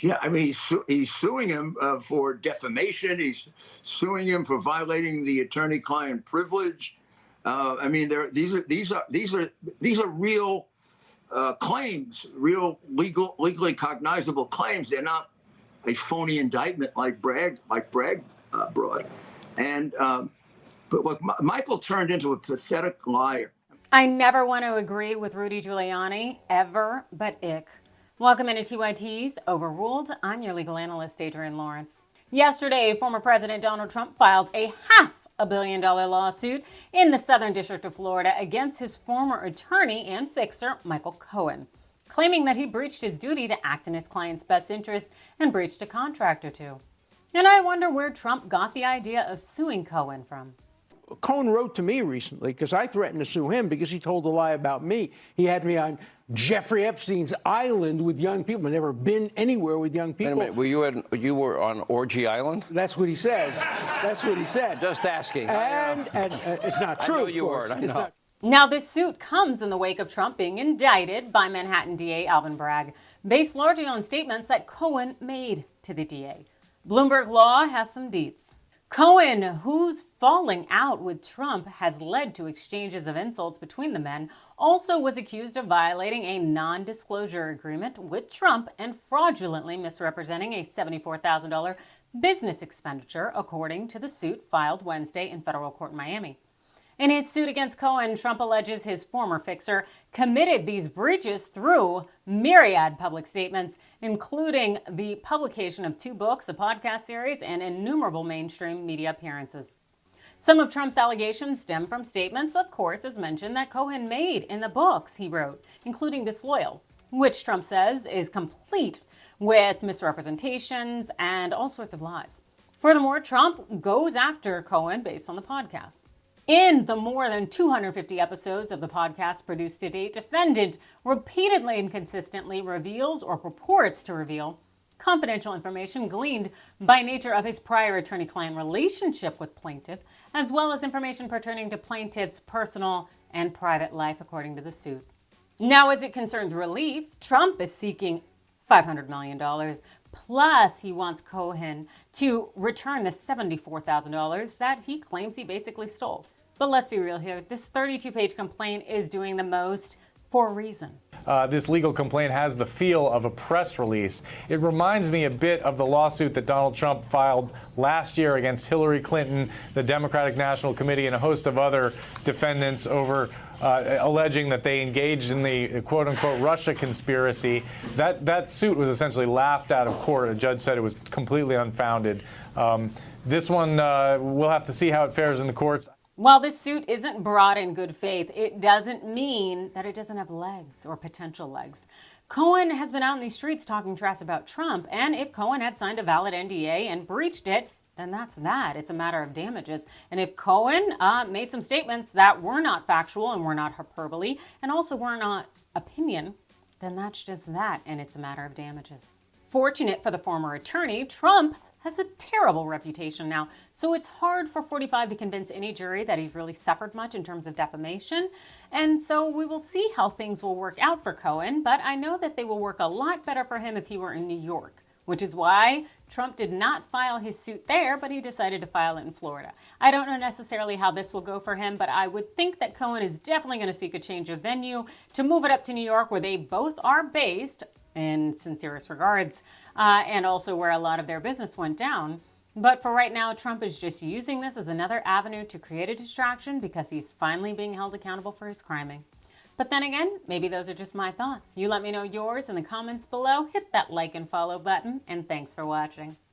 Yeah, I mean, he's suing him for defamation. He's suing him for violating the attorney-client privilege. I mean, these are real claims, real legally cognizable claims. They're not a phony indictment like Bragg brought. And but look, Michael turned into a pathetic liar. I never want to agree with Rudy Giuliani, ever, but ick. Welcome into TYT's Overruled. I'm your legal analyst, Adrienne Lawrence. Yesterday, former President Donald Trump filed a $500 million lawsuit in the Southern District of Florida against his former attorney and fixer, Michael Cohen, claiming that he breached his duty to act in his client's best interest and breached a contract or two. And I wonder where Trump got the idea of suing Cohen from. Cohen wrote to me recently because I threatened to sue him because he told a lie about me. He had me on Jeffrey Epstein's island with young people. I've never been anywhere with young people. Wait a minute, you were on Orgy Island? That's what he says. That's what he said. Just asking. And it's not true. I know you weren't. I know. Now, this suit comes in the wake of Trump being indicted by Manhattan DA Alvin Bragg, based largely on statements that Cohen made to the DA. Bloomberg Law has some deets. Cohen, whose falling out with Trump has led to exchanges of insults between the men, also was accused of violating a non-disclosure agreement with Trump and fraudulently misrepresenting a $74,000 business expenditure, according to the suit filed Wednesday in federal court in Miami. In his suit against Cohen, Trump alleges his former fixer committed these breaches through myriad public statements, including the publication of 2 books, a podcast series, and innumerable mainstream media appearances. Some of Trump's allegations stem from statements, of course, as mentioned, that Cohen made in the books he wrote, including Disloyal, which Trump says is complete with misrepresentations and all sorts of lies. Furthermore, Trump goes after Cohen based on the podcast. In the more than 250 episodes of the podcast produced to date, defendant repeatedly and consistently reveals or purports to reveal confidential information gleaned by nature of his prior attorney-client relationship with plaintiff, as well as information pertaining to plaintiff's personal and private life, according to the suit. Now, as it concerns relief, Trump is seeking $500 million. Plus, he wants Cohen to return the $74,000 that he claims he basically stole. But let's be real here. This 32-page complaint is doing the most for a reason. This legal complaint has the feel of a press release. It reminds me a bit of the lawsuit that Donald Trump filed last year against Hillary Clinton, the Democratic National Committee, and a host of other defendants over alleging that they engaged in the quote-unquote Russia conspiracy. That suit was essentially laughed out of court. A judge said it was completely unfounded. This one, we'll have to see how it fares in the courts. While this suit isn't brought in good faith, it doesn't mean that it doesn't have legs or potential legs. Cohen has been out in these streets talking trash about Trump, and if Cohen had signed a valid NDA and breached it, then that's that. It's a matter of damages. And if Cohen made some statements that were not factual and were not hyperbole, and also were not opinion, then that's just that, and it's a matter of damages. Fortunate for the former attorney, Trump has a terrible reputation now, so it's hard for 45 to convince any jury that he's really suffered much in terms of defamation. And so we will see how things will work out for Cohen, but I know that they will work a lot better for him if he were in New York, which is why Trump did not file his suit there, but he decided to file it in Florida. I don't know necessarily how this will go for him, but I would think that Cohen is definitely going to seek a change of venue to move it up to New York, where they both are based, in sincerest regards, and also where a lot of their business went down. But for right now, Trump is just using this as another avenue to create a distraction because he's finally being held accountable for his criming. But then again, maybe those are just my thoughts. You let me know yours in the comments below. Hit that like and follow button, and thanks for watching.